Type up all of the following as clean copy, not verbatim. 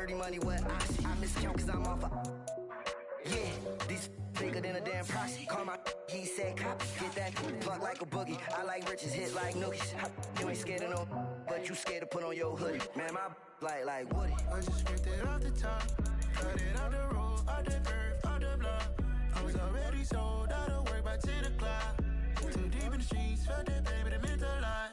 dirty money, what I see. I miscount cause I'm off yeah, these bigger than a damn proxy. Call my he said cop, get that fuck like a boogie. I like riches, hit like nookies. You ain't scared of no, but you scared to put on your hoodie. Man, my like Woody. I just scraped it off the top, cut it out the road, out the curve, out the block. I was already sold out of work by 10 o'clock. Too deep in the streets, felt that baby, that meant a lot.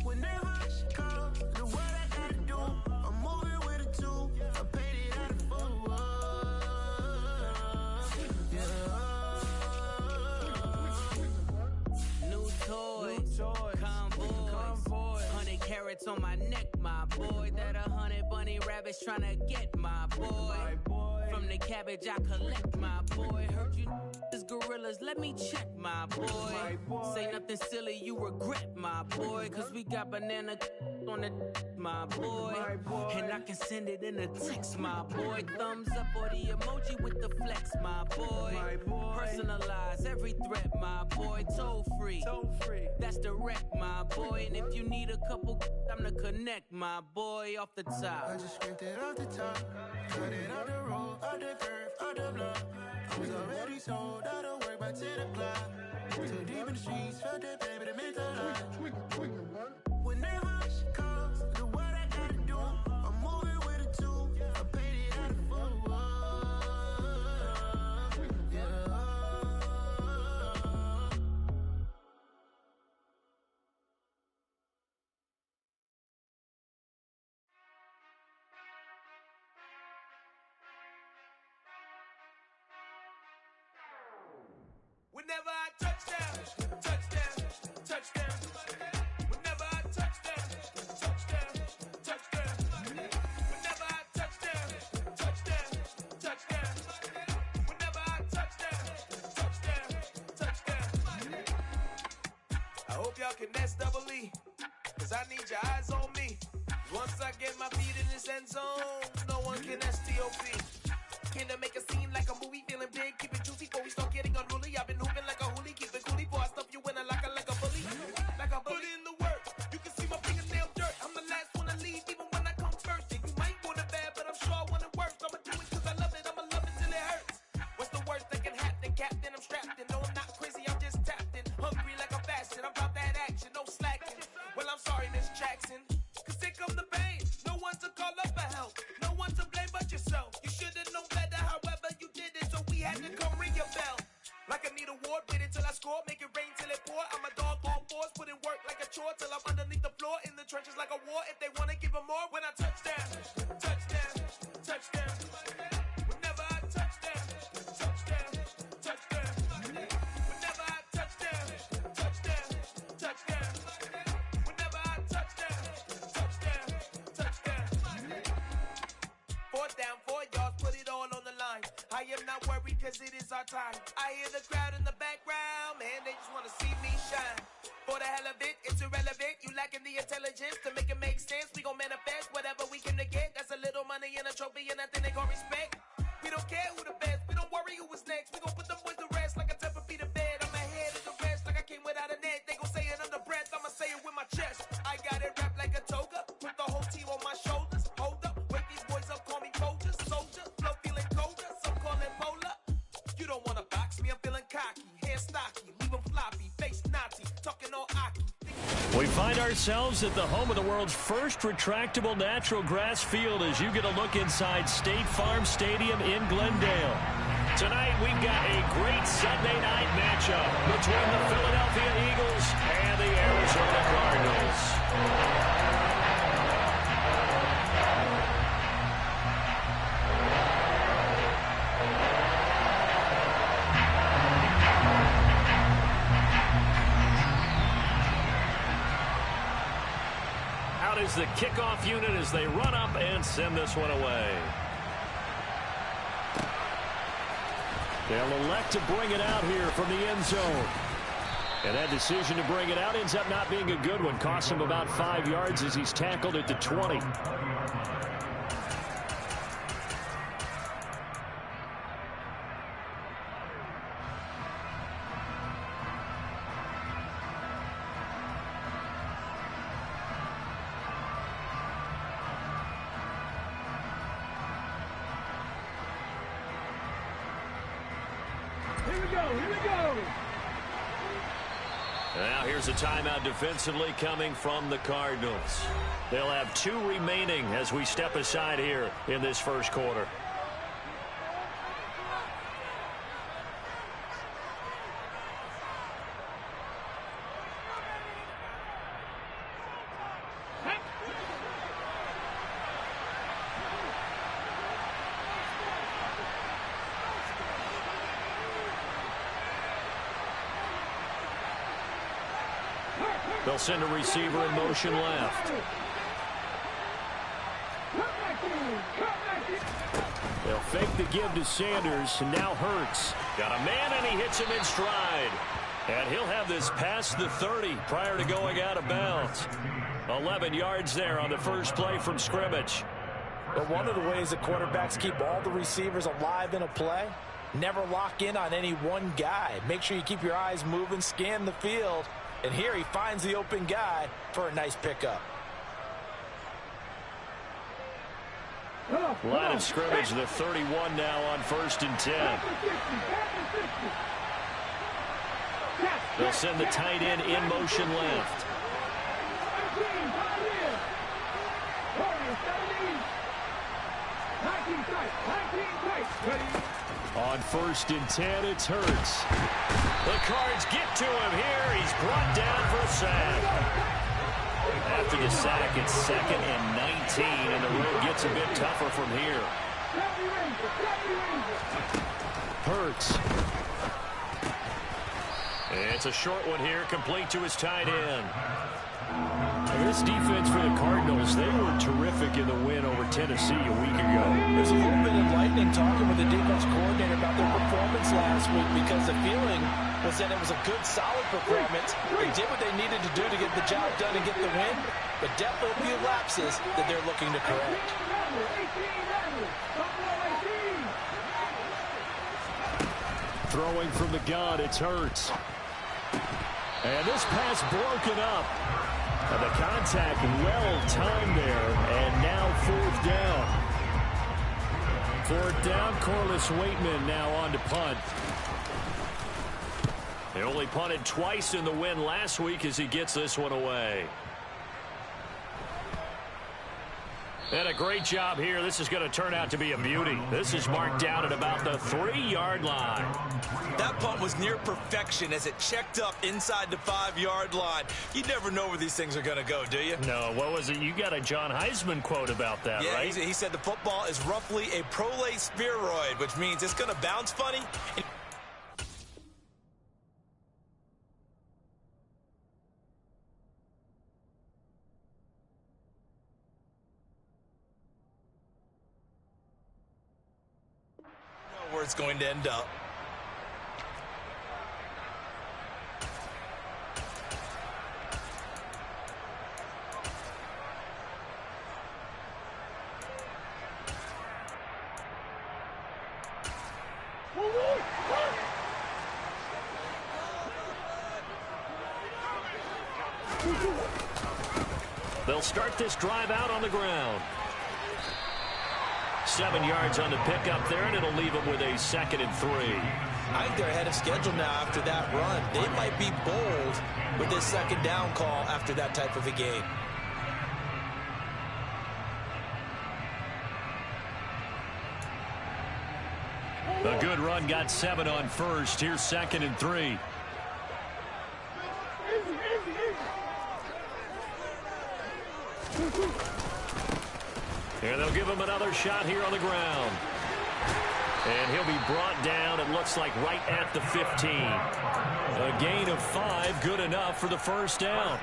Whenever she calls, do what I gotta do. I'm moving with a two, I paid it out of full. Yeah. New toys, convoys, 100 carats on my neck, my boy. That 100 bunny rabbits tryna get my boy. From the cabbage I collect, my boy. Heard you is gorillas, let me check, my boy. Say nothing silly, you regret, my boy. Cause we got banana on the my boy. And I can send it in a text, my boy. Thumbs up or the emoji with the flex, my boy. Personalize every threat, my boy. Toll free, that's direct, my boy. And if you need a couple, I'm the connect, my boy. Off the top, I just scraped it off the top, cut it out the road, out the curve, out the block. I was already sold out of work by 10 o'clock. Too deep in the streets, felt that baby, that meant a lot. Whenever she calls, do what I gotta do. I'm moving with a two, I paid it out of full. Yeah. Whenever I touchdown, touchdown, touchdown. Whenever I touchdown, touchdown, touchdown. Whenever I touchdown, touchdown, touchdown. Whenever I touchdown, touchdown, touchdown. I hope y'all can nest double E, cause I need your eyes on me. Once I get my feet in this end zone, no one can STOP. Can I make a scene like a movie, feeling big, keep it juicy before we start getting unruly. I've been hooping like a hoolie, keep it coolie before I stuff you in a locker like a bully. Like a bully. Put in the work, you can see my fingernail dirt. I'm the last one to leave, even when I come first. Yeah, you might want it bad, but I'm sure I want it worse. I'ma do it cause I love it, I'ma love it till it hurts. What's the worst that can happen, Captain? I'm strapped in, no I'm not crazy, I'm just tapped in. Hungry like I'm fasting, I'm about that action, no slacking. Well, I'm sorry, Miss Jackson, cause here come the pain. No one to call up for help, no one to blame but yourself. You should've known better, however you did it, so we had to come ring your bell. Like I need a award, wait until I score, make it rain till it pour. I'm a dog on fours, put in work like a chore till I'm underneath the floor, in the trenches like a war. If they wanna give them more, when I touchdown, touchdown, touchdown. Whenever I touchdown, touchdown, touchdown. Whenever I touchdown, touchdown, touchdown. Whenever I touchdown, touchdown, touchdown. 4th down, 4 yards, put it all on the line. I am not worried cause it is our time. I hear the crowd in the background, man, they just wanna see me shine. For the hell of it, it's irrelevant. You lacking the intelligence to make it make sense. We gon' manifest whatever we came to get. That's a little money and a trophy and nothing they call respect. We don't care who the best, we don't worry who was next. We gon' put them boys to rest like a 10 feet of bed. I'm ahead of the rest like I came without a net. They gon' say it under breath, I'ma say it with my chest. I got it wrapped like a toga, put the whole team on my shoulders. Hold up, wake these boys up, call me Folger, soldier, flow feeling colder, some call it polar. You don't wanna box me, I'm feeling cocky, hair stocky, leave 'em floppy, face Nazi, talking all aki. We find ourselves at the home of the world's first retractable natural grass field as you get a look inside State Farm Stadium in Glendale. Tonight we've got a great Sunday night matchup between the Philadelphia Eagles and the Arizona Cardinals. Out is the kickoff unit as they run up and send this one away. They'll elect to bring it out here from the end zone. And that decision to bring it out ends up not being a good one. Costs him about 5 yards as he's tackled at the 20. Now here's a timeout defensively coming from the Cardinals. They'll have 2 remaining as we step aside here in this first quarter. They'll send a receiver in motion left. They'll fake the give to Sanders, and now Hurts. Got a man, and he hits him in stride. And he'll have this past the 30 prior to going out of bounds. 11 yards there on the first play from scrimmage. But one of the ways that quarterbacks keep all the receivers alive in a play, never lock in on any one guy. Make sure you keep your eyes moving, scan the field. And here he finds the open guy for a nice pickup. Line of scrimmage, the 31 now on 1st and 10. They'll send the tight end in motion left. On 1st and 10, it's Hurts. The Cards get to him here. He's brought down for a sack. After the sack, it's 2nd and 19, and the road gets a bit tougher from here. Hurts. It's a short one here, complete to his tight end. This defense for the Cardinals, they were terrific in the win over Tennessee a week ago. It was a little bit enlightening talking with the defense coordinator about their performance last week, because the feeling was that it was a good, solid performance. They did what they needed to do to get the job done and get the win, but definitely a few lapses that they're looking to correct. Throwing from the gun, it's Hurts. And this pass broken up. And the contact well timed there, and now 4th down. 4th down, Corliss Waitman now on to punt. They only punted twice in the win last week as he gets this one away. And a great job here. This is going to turn out to be a beauty. This is marked down at about the 3-yard line. That punt was near perfection as it checked up inside the 5-yard line. You never know where these things are going to go, do you? No, what was it? You got a John Heisman quote about that, yeah, right? He said the football is roughly a prolate spheroid, which means it's going to bounce funny. Where it's going to end up. They'll start this drive out on the ground. 7 yards on the pickup there, and it'll leave them with a 2nd and 3. I think they're ahead of schedule now after that run. They might be bold with this 2nd down call after that type of a game. A good run got 7 on 1st. Here's 2nd and 3. And they'll give him another shot here on the ground. And he'll be brought down, it looks like, right at the 15. A gain of 5, good enough for the 1st down.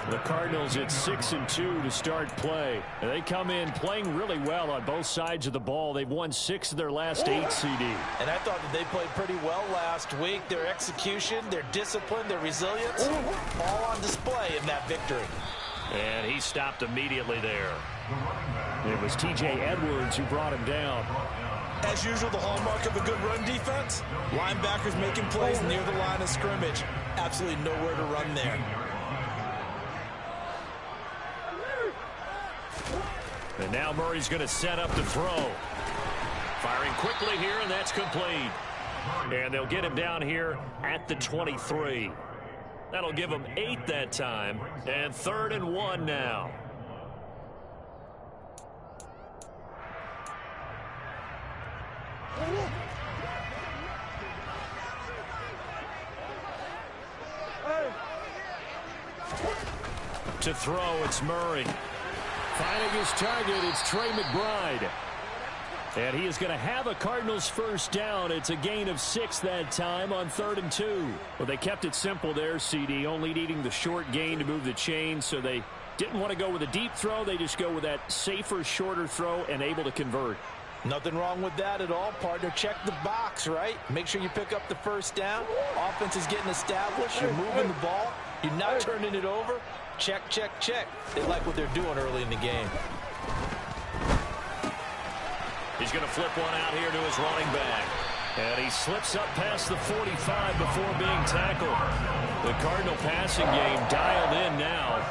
The Cardinals at 6-2 to start play. And they come in playing really well on both sides of the ball. They've won 6 of their last 8 CD. And I thought that they played pretty well last week. Their execution, their discipline, their resilience, all on display in that victory. And he stopped immediately there. It was T.J. Edwards who brought him down. As usual, the hallmark of a good run defense, linebackers making plays near the line of scrimmage. Absolutely nowhere to run there. And now Murray's going to set up to throw. Firing quickly here, and that's complete. And they'll get him down here at the 23. That'll give him 8 that time. And 3rd and 1 now. To throw, it's Murray. Finding his target, it's Trey McBride. And he is going to have a Cardinals first down. It's a gain of 6 that time on 3rd and 2. Well, they kept it simple there, CD, only needing the short gain to move the chains, so they didn't want to go with a deep throw. They just go with that safer, shorter throw and able to convert. Nothing wrong with that at all, partner. Check the box, right? Make sure you pick up the first down. Offense is getting established. You're moving the ball. You're not turning it over. Check, check, check. They like what they're doing early in the game. He's going to flip one out here to his running back. And he slips up past the 45 before being tackled. The Cardinal passing game dialed in now.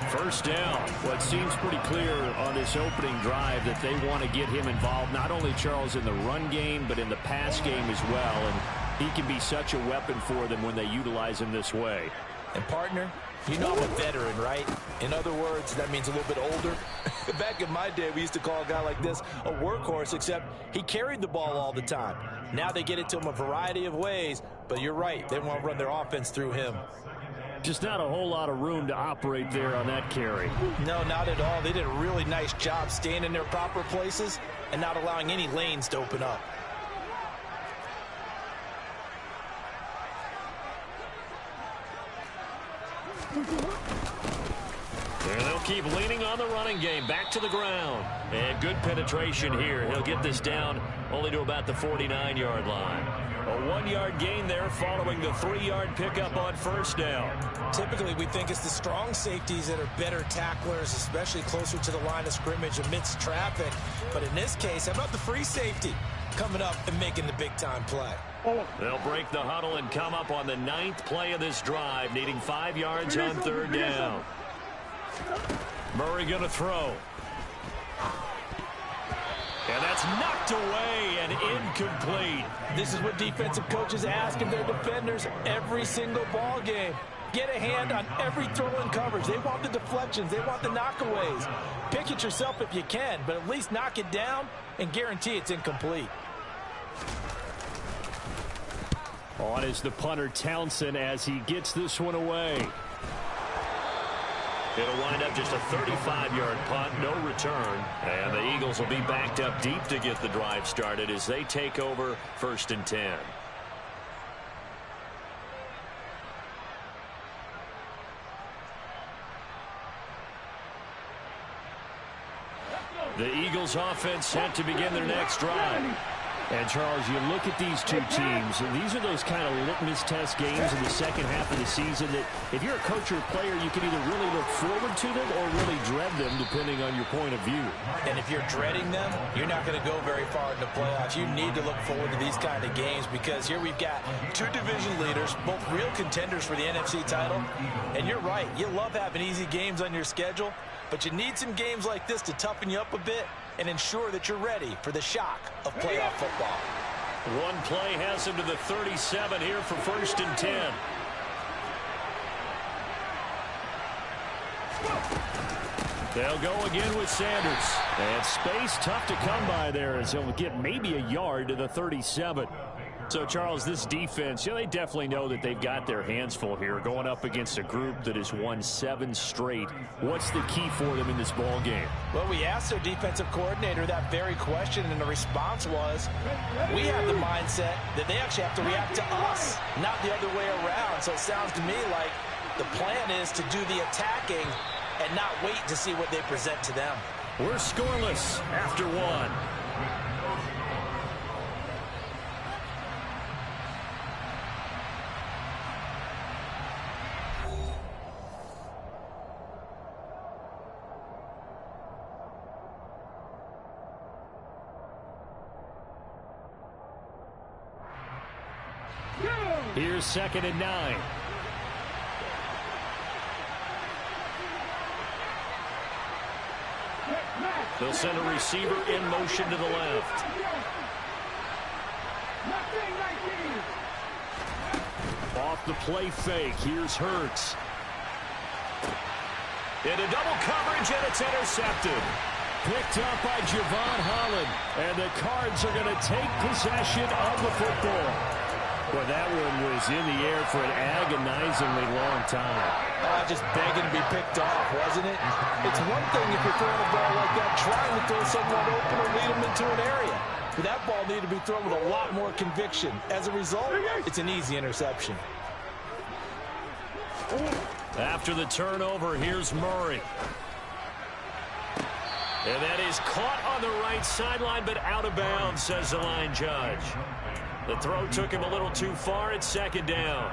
First down. Well, it seems pretty clear on this opening drive that they want to get him involved, not only, Charles, in the run game, but in the pass game as well. And he can be such a weapon for them when they utilize him this way. And, partner, you know I'm a veteran, right? In other words, that means a little bit older. Back in my day, we used to call a guy like this a workhorse, except he carried the ball all the time. Now they get it to him a variety of ways, but you're right. They want to run their offense through him. Just not a whole lot of room to operate there on that carry. No, not at all. They did a really nice job staying in their proper places and not allowing any lanes to open up. And they'll keep leaning on the running game. Back to the ground. And good penetration here. He'll get this down only to about the 49-yard line. A 1-yard gain there following the 3-yard pickup on first down. Typically, we think it's the strong safeties that are better tacklers, especially closer to the line of scrimmage amidst traffic. But in this case, how about the free safety coming up and making the big-time play? They'll break the huddle and come up on the 9th play of this drive, needing 5 yards on 3rd down. Murray going to throw. And that's knocked away and incomplete. This is what defensive coaches ask of their defenders every single ball game. Get a hand on every throw in coverage. They want the deflections. They want the knockaways. Pick it yourself if you can, but at least knock it down and guarantee it's incomplete. On is the punter Townsend as he gets this one away. It'll wind up just a 35-yard punt, no return. And the Eagles will be backed up deep to get the drive started as they take over 1st and 10. The Eagles offense set to begin their next drive. And, Charles, you look at these two teams, and these are those kind of litmus test games in the second half of the season that if you're a coach or a player, you can either really look forward to them or really dread them, depending on your point of view. And if you're dreading them, you're not going to go very far in the playoffs. You need to look forward to these kind of games because here we've got 2 division leaders, both real contenders for the NFC title. And you're right, you love having easy games on your schedule, but you need some games like this to toughen you up a bit and ensure that you're ready for the shock of playoff football. One play has him to the 37 here for 1st and 10. They'll go again with Sanders. And space tough to come by there as he'll get maybe a yard to the 37. So, Charles, this defense, they definitely know that they've got their hands full here going up against a group that has won 7 straight. What's the key for them in this ball game? Well, we asked their defensive coordinator that very question, and the response was, we have the mindset that they actually have to react to us, not the other way around. So it sounds to me like the plan is to do the attacking and not wait to see what they present to them. We're scoreless after 1. Here's 2nd and 9. They'll send a receiver in motion to the left. Off the play fake, here's Hurts. Into double coverage, and it's intercepted. Picked up by Javon Holland. And the Cards are going to take possession of the football. Boy, that one was in the air for an agonizingly long time. Just begging to be picked off, wasn't it? It's one thing if you're throwing a ball like that, trying to throw someone open or lead them into an area. But that ball needed to be thrown with a lot more conviction. As a result, it's an easy interception. After the turnover, here's Murray. And that is caught on the right sideline, but out of bounds, says the line judge. The throw took him a little too far. It's second down.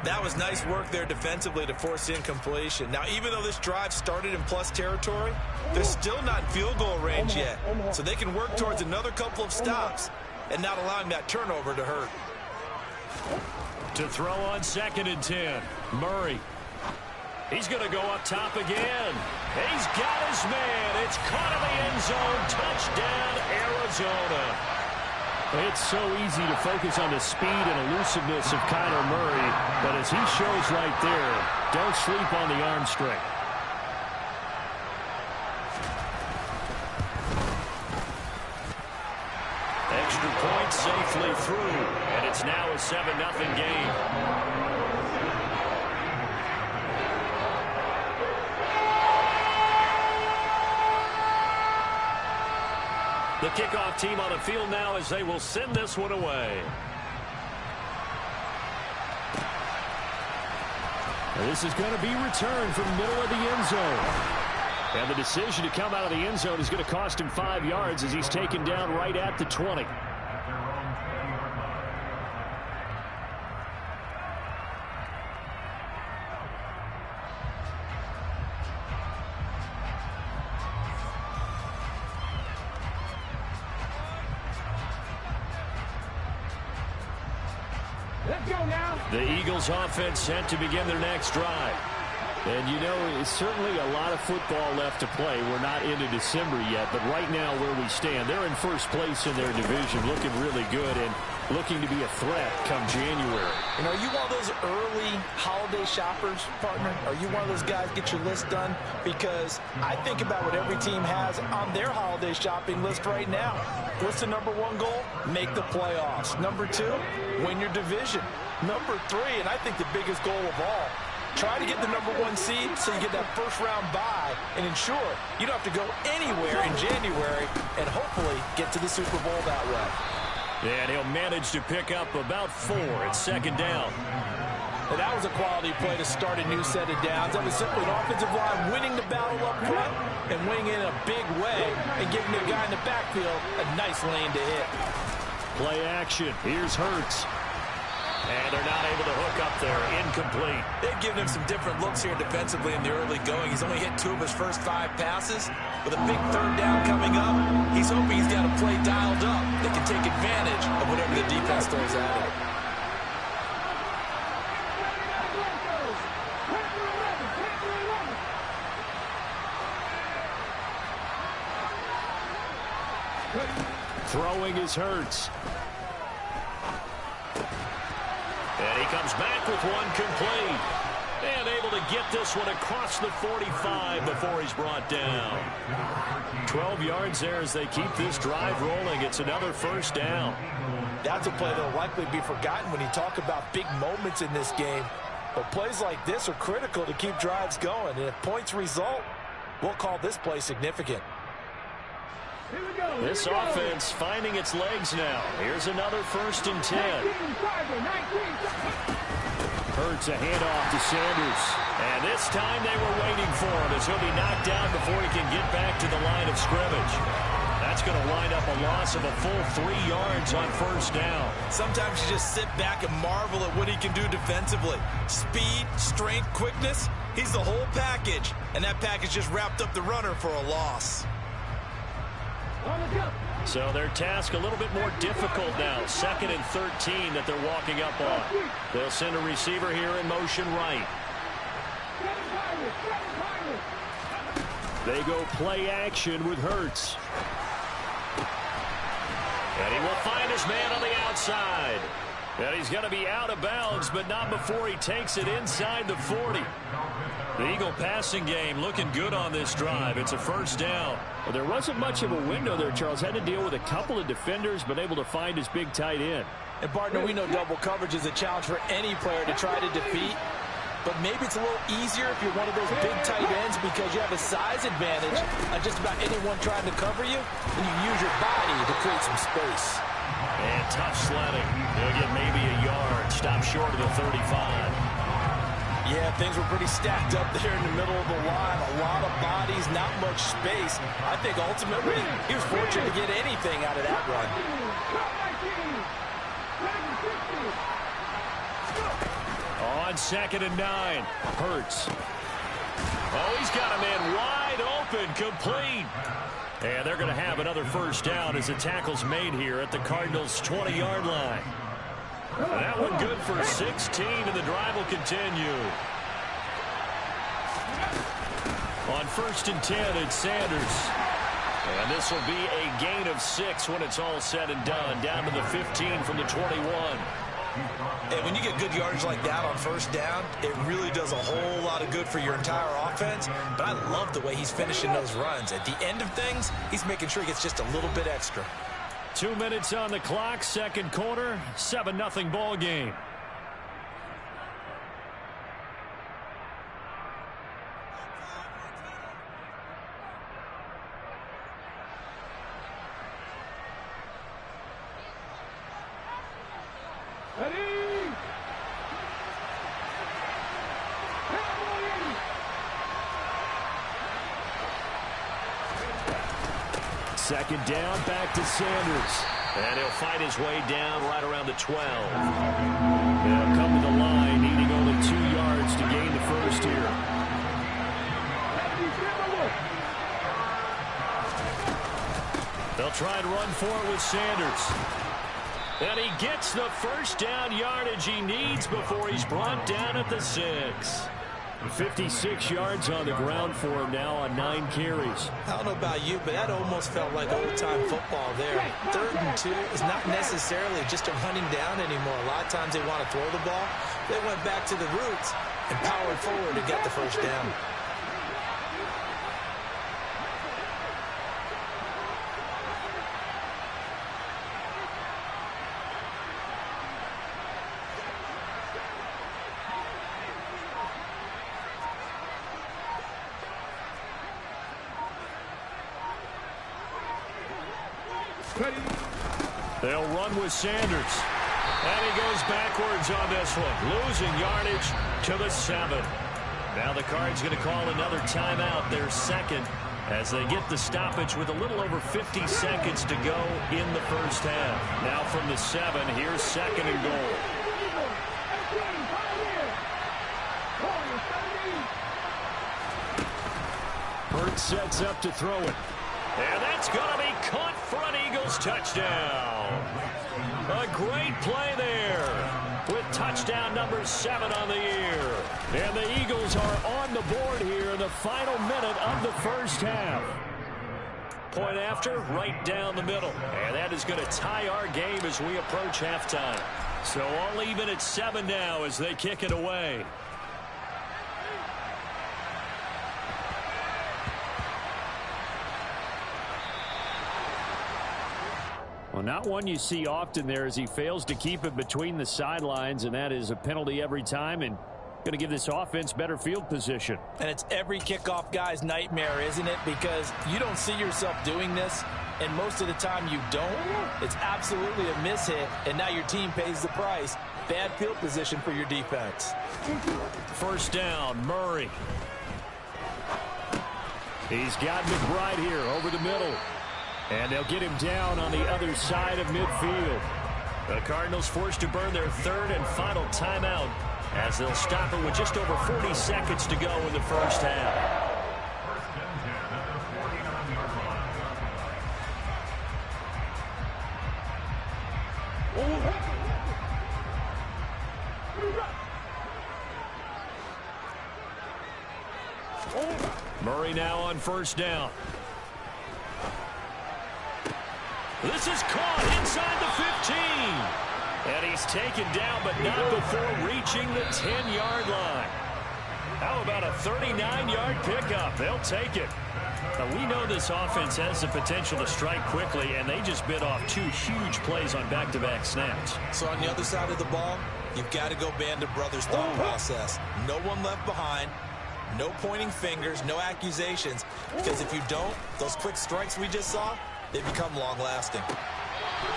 That was nice work there defensively to force incompletion. Now, even though this drive started in plus territory, they're still not in field goal range yet. So they can work towards another couple of stops and not allowing that turnover to hurt. To throw on 2nd and 10, Murray. He's going to go up top again. He's got his man. It's caught in the end zone. Touchdown, Arizona. It's so easy to focus on the speed and elusiveness of Kyler Murray, but as he shows right there, don't sleep on the arm strength. Extra point safely through, and it's now a 7-0 game. The kickoff team on the field now as they will send this one away. This is going to be returned from the middle of the end zone. And the decision to come out of the end zone is going to cost him 5 yards as he's taken down right at the 20. The Eagles offense set to begin their next drive. And you know, it's certainly a lot of football left to play. We're not into December yet, but right now where we stand, they're in first place in their division, looking really good and looking to be a threat come January. And are you one of those early holiday shoppers, partner? Are you one of those guys get your list done? Because I think about what every team has on their holiday shopping list right now. What's the number 1 goal? Make the playoffs. Number 2, win your division. Number 3, and I think the biggest goal of all, try to get the number 1 seed so you get that first-round bye and ensure you don't have to go anywhere in January and hopefully get to the Super Bowl that way. And he'll manage to pick up about 4 at 2nd down. And that was a quality play to start a new set of downs. That was simply an offensive line winning the battle up front and winning in a big way and giving the guy in the backfield a nice lane to hit. Play action. Here's Hurts. And they're not able to hook up there. Incomplete. They've given him some different looks here defensively in the early going. He's only hit 2 of his first 5 passes. With a big 3rd down coming up, he's hoping he's got a play dialed up that can take advantage of whatever the defense throws at him. Throwing is Hurts. And he comes back with one complete. And able to get this one across the 45 before he's brought down. 12 yards there as they keep this drive rolling. It's another first down. That's a play that will likely be forgotten when you talk about big moments in this game. But plays like this are critical to keep drives going. And if points result, we'll call this play significant. This offense finding its legs now. Here's another 1st and 10. Hurts a handoff to Sanders. And this time they were waiting for him as he'll be knocked down before he can get back to the line of scrimmage. That's going to wind up a loss of a full 3 yards on 1st down. Sometimes you just sit back and marvel at what he can do defensively. Speed, strength, quickness, he's the whole package. And that package just wrapped up the runner for a loss. So their task a little bit more difficult now. 2nd and 13 that they're walking up on. They'll send a receiver here in motion right. They go play action with Hurts. And he will find his man on the outside. And he's going to be out of bounds, but not before he takes it inside the 40. The Eagle passing game looking good on this drive. It's a first down. Well, there wasn't much of a window there, Charles. Had to deal with a couple of defenders, but able to find his big tight end. And, partner, we know double coverage is a challenge for any player to try to defeat. But maybe it's a little easier if you're one of those big tight ends because you have a size advantage on just about anyone trying to cover you, and you use your body to create some space. And tough sledding. He'll get maybe a yard. Stop short of the 35. Yeah, things were pretty stacked up there in the middle of the line. A lot of bodies, not much space. I think ultimately he was fortunate to get anything out of that run. On 2nd and 9. Hurts. Oh, he's got a man wide open, complete. And they're going to have another first down as the tackle's made here at the Cardinals' 20-yard line. And that one good for 16, and the drive will continue. On 1st and 10, it's Sanders. And this will be a gain of 6 when it's all said and done, down to the 15 from the 21. And when you get good yardage like that on first down, it really does a whole lot of good for your entire offense. But I love the way he's finishing those runs. At the end of things, he's making sure he gets just a little bit extra. 2 minutes on the clock, second quarter, 7-0 ball game. Second down, back to Sanders. And he'll fight his way down right around the 12. They'll come to the line, needing only 2 yards to gain the first here. They'll try and run for it with Sanders. And he gets the first down yardage he needs before he's brought down at the 6. 56 yards on the ground for him now on 9 carries. I don't know about you, but that almost felt like old-time football there. 3rd and 2 is not necessarily just a running down anymore. A lot of times they want to throw the ball. They went back to the roots and powered forward and got the first down. They'll run with Sanders. And he goes backwards on this one, losing yardage to the 7. Now the Cards going to call another timeout, their second, as they get the stoppage with a little over 50 seconds to go in the first half. Now from the 7, here's 2nd and goal. Hurts sets up to throw it. And that's going to be caught for an Eagles touchdown. A great play there with touchdown number 7 on the year. And the Eagles are on the board here in the final minute of the first half. Point after, right down the middle. And that is going to tie our game as we approach halftime. So all even at 7 now as they kick it away. Well, not one you see often there as he fails to keep it between the sidelines, and that is a penalty every time and going to give this offense better field position. And it's every kickoff guy's nightmare, isn't it? Because you don't see yourself doing this, and most of the time you don't. It's absolutely a mishit, and now your team pays the price. Bad field position for your defense. First down, Murray. He's got McBride here over the middle. And they'll get him down on the other side of midfield. The Cardinals forced to burn their 3rd and final timeout as they'll stop it with just over 40 seconds to go in the first half. Murray now on first down. This is caught inside the 15. And he's taken down, but not before reaching the 10-yard line. How about a 39-yard pickup? They'll take it. Now, we know this offense has the potential to strike quickly, and they just bit off 2 huge plays on back-to-back snaps. So on the other side of the ball, you've got to go band of brothers thought process. No one left behind. No pointing fingers, no accusations. Because if you don't, those quick strikes we just saw, they become long-lasting.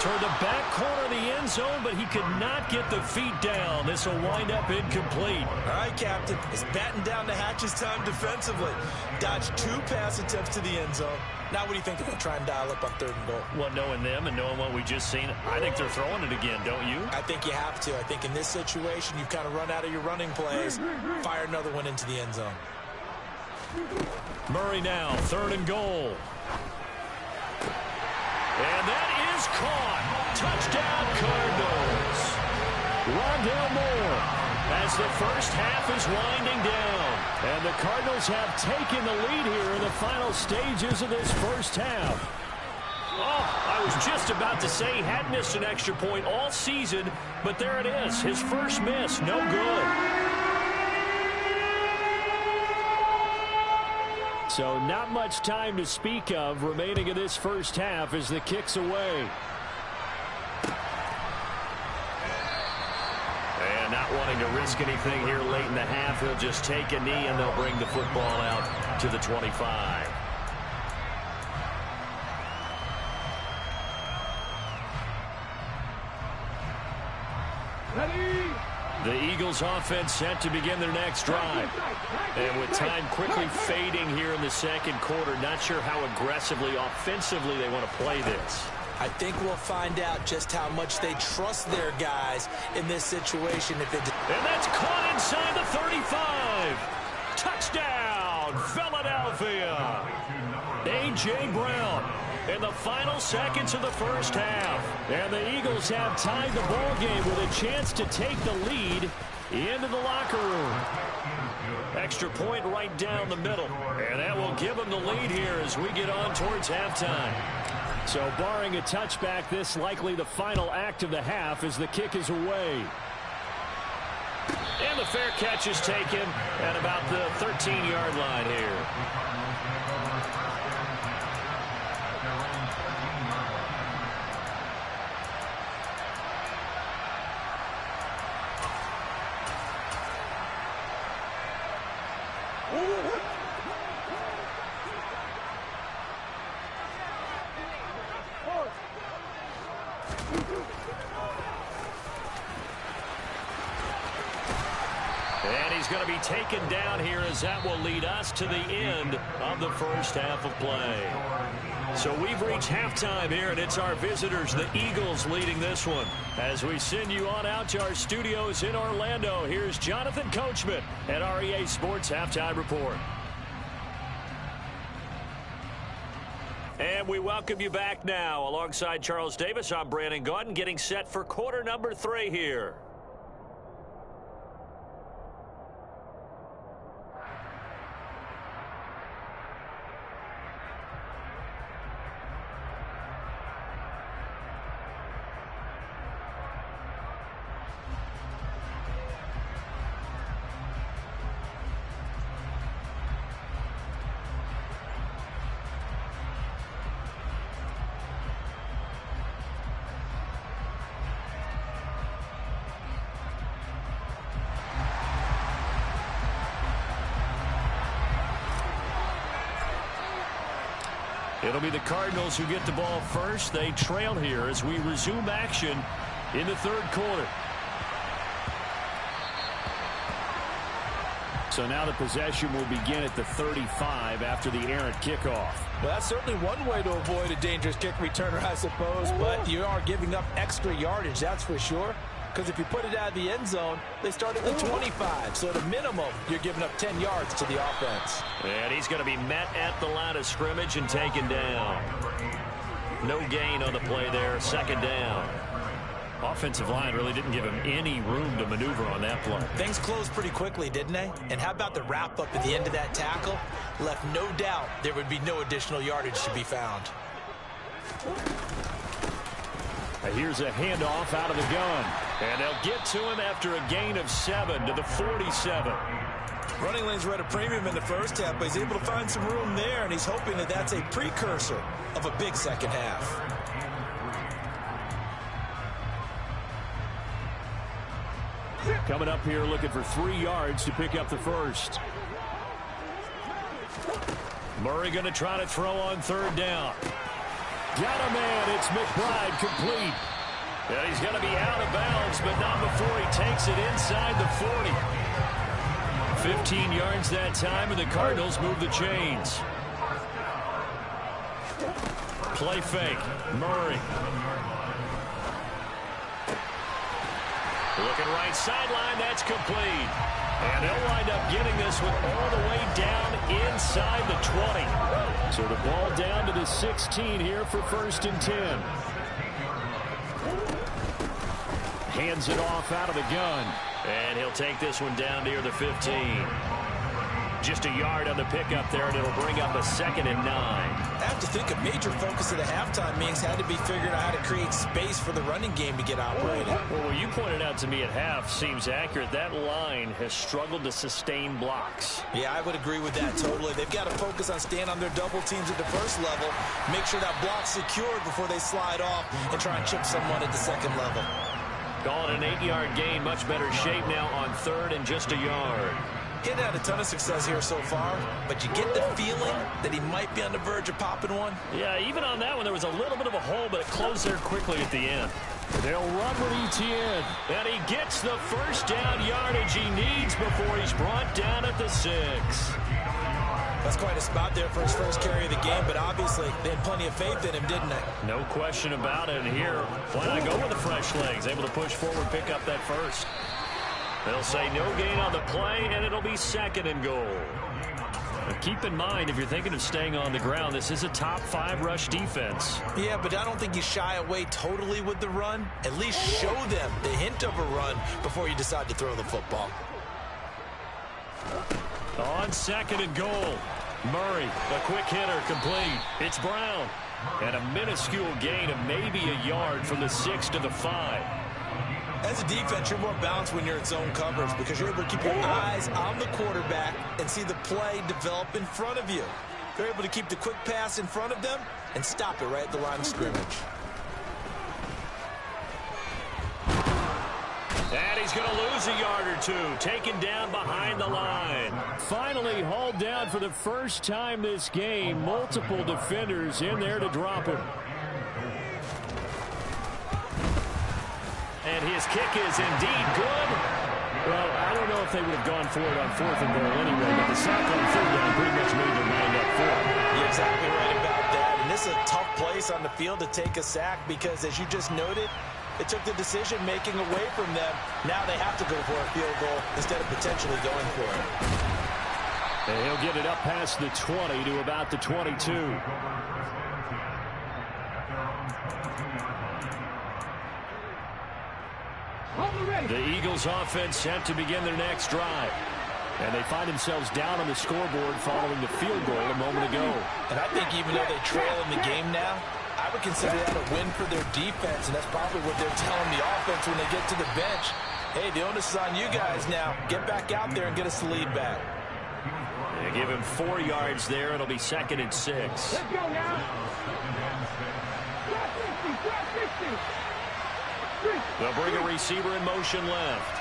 Toward the back corner of the end zone, but he could not get the feet down. This will wind up incomplete. All right, Captain. It's batten down the hatches time defensively. Dodged 2 pass attempts to the end zone. Now what do you think they're going to try and dial up on 3rd and goal? Well, knowing them and knowing what we just seen, I think they're throwing it again, don't you? I think you have to. I think in this situation, you've kind of run out of your running plays. Fire another one into the end zone. Murray now, 3rd and goal. And that is caught. Touchdown, Cardinals. Rondale Moore as the first half is winding down. And the Cardinals have taken the lead here in the final stages of this first half. Oh, I was just about to say he had missed an extra point all season, but there it is. His first miss, no good. So not much time to speak of remaining in this first half as the kick's away. And not wanting to risk anything here late in the half, he'll just take a knee and they'll bring the football out to the 25. The Eagles offense set to begin their next drive. And with time quickly fading here in the second quarter, not sure how aggressively, offensively they want to play this. I think we'll find out just how much they trust their guys in this situation. And that's caught inside the 35. Touchdown, Philadelphia. A.J. Brown in the final seconds of the first half. And the Eagles have tied the ball game with a chance to take the lead into the locker room. Extra point right down the middle. And that will give them the lead here as we get on towards halftime. So barring a touchback, this likely the final act of the half as the kick is away. And the fair catch is taken at about the 13-yard line here. And he's going to be taken down here as that will lead us to the end of the first half of play. So we've reached halftime here, and it's our visitors, the Eagles, leading this one. As we send you on out to our studios in Orlando, here's Jonathan Coachman at REA Sports Halftime Report. And we welcome you back now. Alongside Charles Davis, I'm Brandon Gaudin, getting set for quarter number 3 here. It'll be the Cardinals who get the ball first. They trail here as we resume action in the third quarter. So now the possession will begin at the 35 after the errant kickoff. Well, that's certainly one way to avoid a dangerous kick returner, I suppose, but you are giving up extra yardage, that's for sure. Because if you put it out of the end zone, they start at the 25. So at a minimum, you're giving up 10 yards to the offense. And he's going to be met at the line of scrimmage and taken down. No gain on the play there. Second down. Offensive line really didn't give him any room to maneuver on that play. Things closed pretty quickly, didn't they? And how about the wrap-up at the end of that tackle? Left no doubt there would be no additional yardage to be found. Here's a handoff out of the gun. And they'll get to him after a gain of 7 to the 47. Running lanes were at a premium in the first half, but he's able to find some room there, and he's hoping that that's a precursor of a big second half. Coming up here looking for 3 yards to pick up the first. Murray going to try to throw on 3rd down. Got a man. It's McBride complete. And he's going to be out of bounds, but not before he takes it inside the 40. 15 yards that time, and the Cardinals move the chains. Play fake. Murray. Looking right sideline. That's complete. And they'll wind up getting this one all the way down inside the 20. So the ball down to the 16 here for 1st and 10. Hands it off out of the gun. And he'll take this one down near the 15. Just a yard on the pickup there, and it'll bring up a 2nd and 9. I have to think a major focus of the halftime meetings had to be figuring out how to create space for the running game to get operating. Well, what you pointed out to me at half seems accurate. That line has struggled to sustain blocks. Yeah, I would agree with that totally. They've got to focus on staying on their double teams at the first level, make sure that block's secured before they slide off and try and chip someone at the second level. Calling an 8-yard gain, much better shape now on 3rd and just a yard. He's had a ton of success here so far, but you get the feeling that he might be on the verge of popping one. Yeah, even on that one, there was a little bit of a hole, but it closed there quickly at the end. They'll run with Etienne, and he gets the 1st down yardage he needs before he's brought down at the 6. That's quite a spot there for his first carry of the game, but obviously they had plenty of faith in him, didn't they? No question about it. And here, why not go with the fresh legs? Able to push forward, pick up that first. They'll say no gain on the play, and it'll be 2nd and goal. But keep in mind, if you're thinking of staying on the ground, this is a top 5 rush defense. Yeah, but I don't think you shy away totally with the run. At least show them the hint of a run before you decide to throw the football. On 2nd and goal. Murray, a quick hitter, complete. It's Brown. And a minuscule gain of maybe a yard from the 6 to the 5. As a defense, you're more balanced when you're in zone coverage because you're able to keep your eyes on the quarterback and see the play develop in front of you. You're able to keep the quick pass in front of them and stop it right at the line of scrimmage. And he's going to lose a yard or 2, taken down behind the line. Finally hauled down for the first time this game. Multiple defenders in there to drop him. And his kick is indeed good. Well, I don't know if they would have gone for it on 4th and goal anyway, but the sack on 3rd down pretty much made their mind up for it. You're exactly right about that. And this is a tough place on the field to take a sack because, as you just noted, it took the decision-making away from them. Now they have to go for a field goal instead of potentially going for it. And he'll get it up past the 20 to about the 22. The Eagles offense set to begin their next drive. And they find themselves down on the scoreboard following the field goal a moment ago. And I think even though they trail in the game now, I would consider that a win for their defense, and that's probably what they're telling the offense when they get to the bench. Hey, the onus is on you guys now. Get back out there and get us the lead back. They give him 4 yards there. It'll be 2nd and 6. Let's go now. They'll bring a receiver in motion left.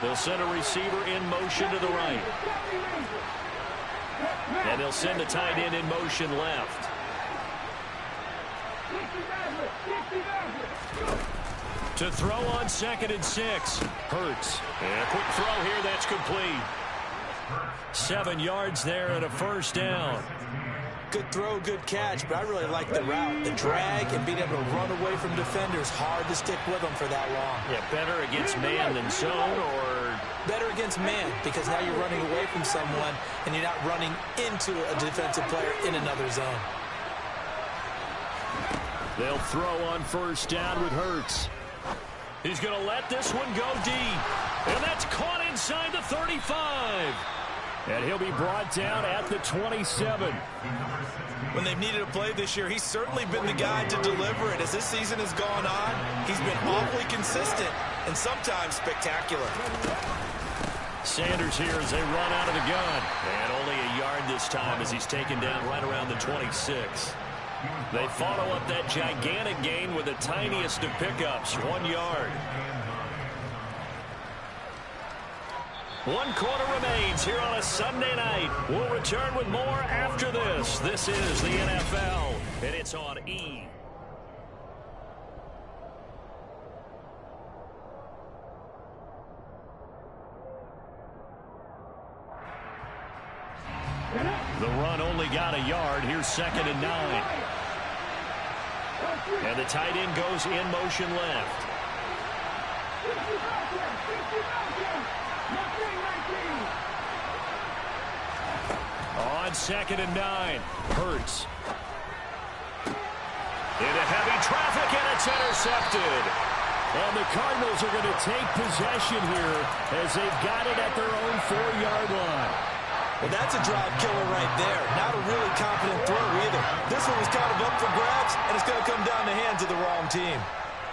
They'll send a receiver in motion to the right. And they'll send a tight end in motion left. To throw on 2nd and 6. Hurts. And a quick throw here. That's complete. 7 yards there and a 1st down. Good throw, good catch, but I really like the route. The drag and being able to run away from defenders. Hard to stick with them for that long. Yeah, better against man than zone, or better against man because now you're running away from someone and you're not running into a defensive player in another zone. They'll throw on 1st down with Hurts. He's going to let this one go deep. And that's caught inside the 35. And he'll be brought down at the 27. When they've needed a play this year, he's certainly been the guy to deliver it. As this season has gone on, he's been awfully consistent and sometimes spectacular. Sanders here as they run out of the gun. And only a yard this time as he's taken down right around the 26. They follow up that gigantic gain with the tiniest of pickups, 1 yard. 1 quarter remains here on a Sunday night. We'll return with more after this. This is the NFL, and it's on E! The run only got a yard. Here's 2nd and 9. And the tight end goes in motion left. On 2nd and 9, Hurts. Into heavy traffic, and it's intercepted. And the Cardinals are going to take possession here as they've got it at their own 4-yard line. Well, that's a drive killer right there. Not a really confident throw either. This one was kind of up for grabs, and it's going to come down the hands of the wrong team.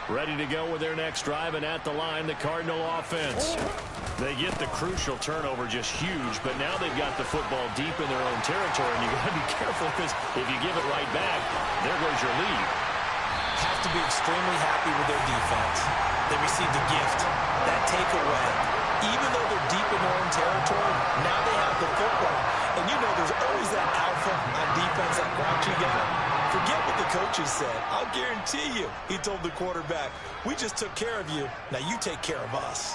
Ready to go with their next drive, and at the line, the Cardinal offense. They get the crucial turnover, just huge, but now they've got the football deep in their own territory, and you've got to be careful because if you give it right back, there goes your lead. Have to be extremely happy with their defense. They received a gift, that takeaway. Even though they're deep in their own territory, now they have the football. And you know there's always that alpha on defense, that grouchy guy. Forget what the coaches said. I'll guarantee you, he told the quarterback, we just took care of you. Now you take care of us.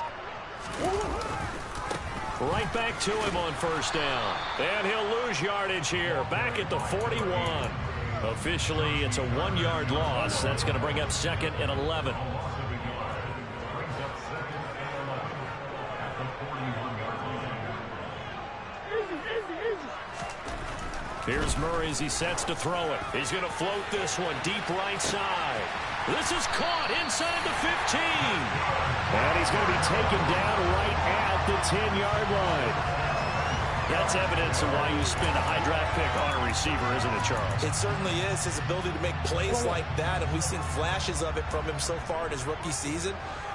Right back to him on 1st down. And he'll lose yardage here. Back at the 41. Officially, it's a 1-yard loss. That's going to bring up 2nd and 11. Here's Murray as he sets to throw it. He's going to float this one deep right side. This is caught inside the 15. And he's going to be taken down right at the 10-yard line. That's evidence of why you spend a high draft pick on a receiver, isn't it, Charles? It certainly is. His ability to make plays like that, and we've seen flashes of it from him so far in his rookie season.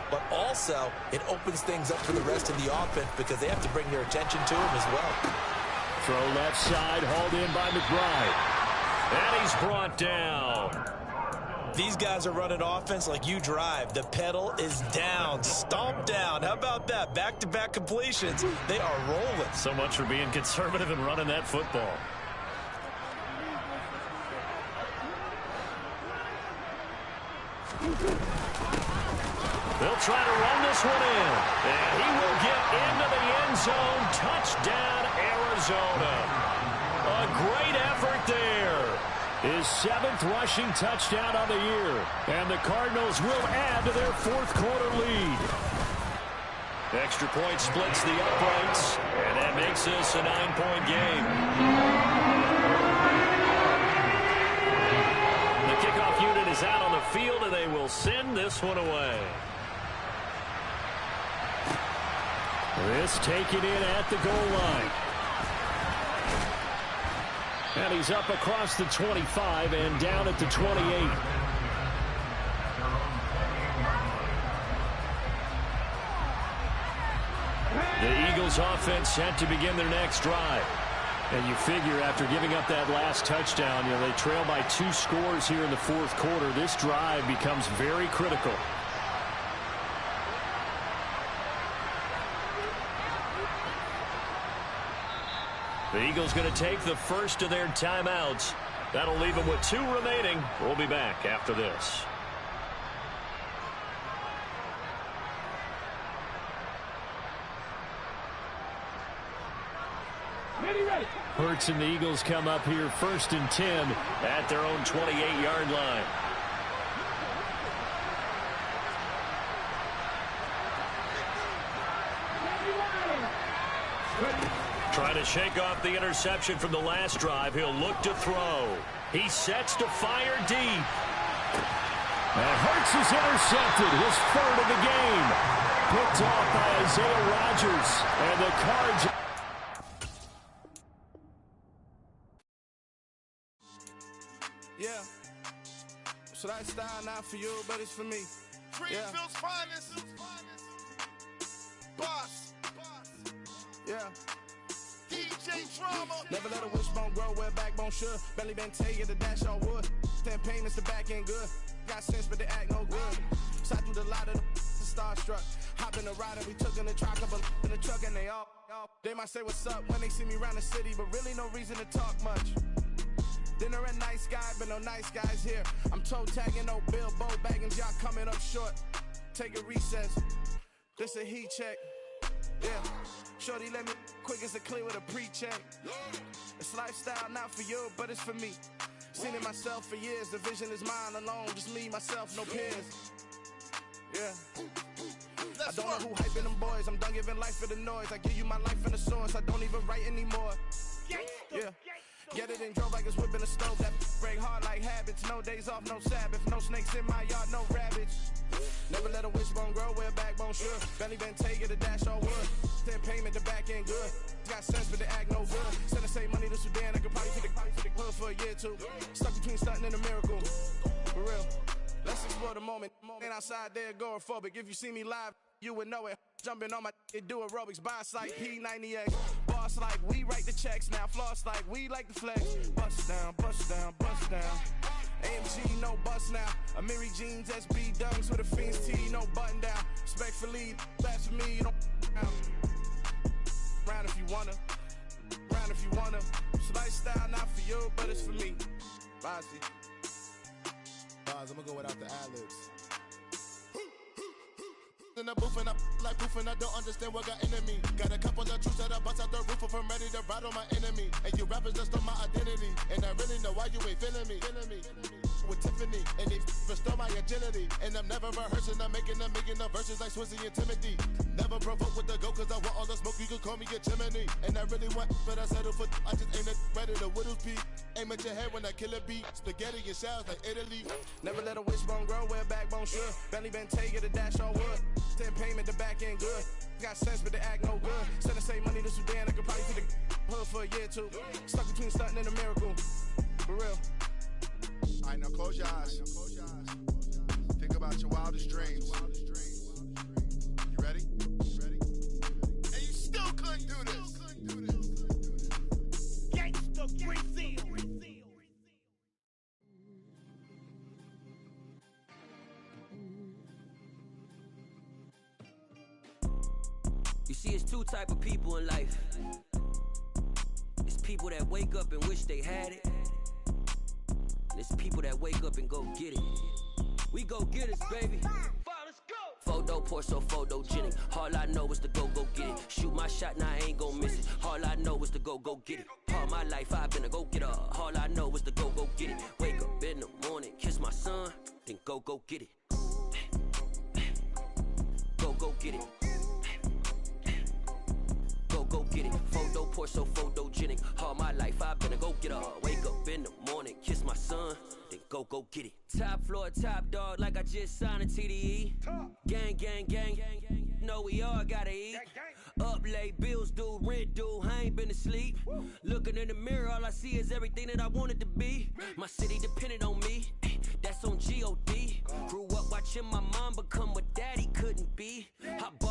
But also, it opens things up for the rest of the offense because they have to bring their attention to him as well. Throw left side, hauled in by McBride. And he's brought down. These guys are running offense like you drive. The pedal is down, stomped down. How about that? Back-to-back completions. They are rolling. So much for being conservative and running that football. They'll try to run this one in. And he will get into the end zone. Touchdown, Arizona. A great effort there. His 7th rushing touchdown of the year. And the Cardinals will add to their 4th quarter lead. Extra point splits the uprights. And that makes this a 9-point game. The kickoff unit is out on the field, and they will send this one away. This taken in at the goal line. And he's up across the 25 and down at the 28. The Eagles offense set to begin their next drive. And you figure after giving up that last touchdown, they trail by 2 scores here in the 4th quarter. This drive becomes very critical. The Eagles going to take the first of their timeouts. That'll leave them with 2 remaining. We'll be back after this. Hurts and the Eagles come up here 1st and 10 at their own 28-yard line. Trying to shake off the interception from the last drive. He'll look to throw. He sets to fire deep. And Hurts is intercepted. His 3rd of the game. Picked off by Isaiah Rodgers. And the Cards. Yeah. So that style not for you, but it's for me. Greenfield's finest. Boss. Yeah. DJ Drama. Never let a wishbone grow where a backbone should. Belly been taken to dash on wood. 10 payments, the back end good. Got sense, but they act no good. So I threw the lot of the starstruck. Hop in the ride and we took in the truck up in the truck and they all. They might say what's up when they see me around the city, but really no reason to talk much. Dinner a nice guy, but no nice guys here. I'm toe tagging, no Bilbo bagging, y'all coming up short. Take a recess. This a heat check. Yeah. Shorty let me quick as a clear with a pre-check. It's lifestyle not for you, but it's for me. Seen it myself for years. The vision is mine alone. Just me, myself, no peers. Yeah. I don't know who hyping them boys. I'm done giving life for the noise. I give you my life in the source. I don't even write anymore. Yeah. Get it and drove like it's whipping a stove. That break hard like habits. No days off, no Sabbath. No snakes in my yard, no rabbits. Never let a wishbone grow where a backbone should. Belly been taken to dash on wood. 10 payment, the back end good. Got sense, but they act no good. Send the same money to Sudan. I could probably take the hood for a year or two. Stuck between stunting and a miracle. For real. Let's explore the moment. Ain't outside there agoraphobic. If you see me live, you would know it. Jumping on my do aerobics. Boss like P90X. Boss like we write the checks now. Floss like we like the flex. Bust down, bust down, bust down. AMG, no bust now. Amiri jeans, SB dunks with a Fiends T, no button down. Respectfully, that's for me, you don't round if you wanna. Round if you wanna. It's lifestyle not for you, but it's for me. Bossy. Bars, I'm gonna go without the ad-libs. In the booth and I like proof and I don't understand what got into me. Got a couple of truths that I bust out the roof if I'm ready to ride on my enemy. And you rappers just stole my identity. And I really know why you ain't feeling me. With Tiffany, and they restore my agility. And I'm never rehearsing, I'm making the verses like Swizzy and Timothy. Never provoke with the go, cause I want all the smoke, you can call me a chimney. And I really want, but I settle for, I just aim it ready to whittles peak. Aim at your head when I kill a beat. Spaghetti and shells like Italy. Never let a wishbone grow where a backbone should. Belly been taken to dash on wood. 10 payment, the back end good. Got sense, but they act no good. Send the same money to Sudan, I could probably take the hood for a year or two. Stuck between stunting and a miracle. For real. Alright, now close your eyes. Think about your wildest dreams. You ready? And you still couldn't do this. Gangsta Brazil. You see, it's two type of people in life. It's people that wake up and wish they had it. And it's people that wake up and go get it. We go get it, baby. Let's go. Photo pour so photogenic. All I know is to go get it. Shoot my shot, now I ain't gon' miss it. All I know is to go get it. All my life I've been a go getter. All I know is to go get it. Wake up in the morning, kiss my son, then go get it. Go get it. Go get it. Photo pour so photogenic. All my life I've been a go getter. Wake up in the morning, kiss my son, then go get it. Top floor, top dog, like I just signed a TDE. Gang, gang, gang. Know we all gotta eat. Up late, bills due, rent due. I ain't been asleep. Looking in the mirror, all I see is everything that I wanted to be. My city depended on me. That's on G.O.D. Grew up watching my mom become what daddy couldn't be. I bought